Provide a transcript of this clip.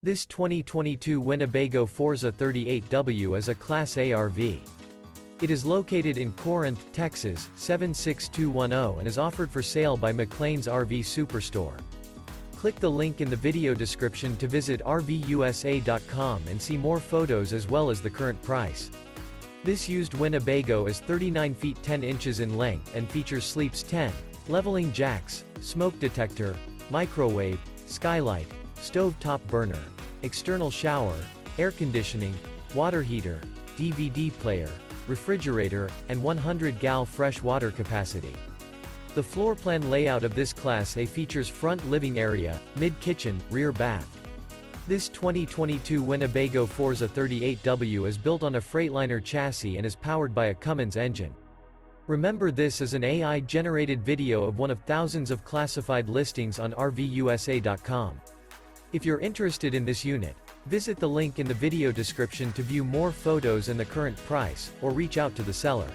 This 2022 Winnebago Forza 38W is a Class A RV. It is located in Corinth, Texas, 76210 and is offered for sale by McClain's RV Superstore. Click the link in the video description to visit RVUSA.com and see more photos as well as the current price. This used Winnebago is 39 feet 10 inches in length and features sleeps 10, leveling jacks, smoke detector, microwave, skylight, stove top burner, external shower, air conditioning, water heater, DVD player, refrigerator, and 100-gal fresh water capacity. The floor plan layout of this Class A features front living area, mid-kitchen, rear bath. This 2022 Winnebago Forza 38W is built on a Freightliner chassis and is powered by a Cummins engine. Remember, this is an AI-generated video of one of thousands of classified listings on RVUSA.com. If you're interested in this unit, visit the link in the video description to view more photos and the current price, or reach out to the seller.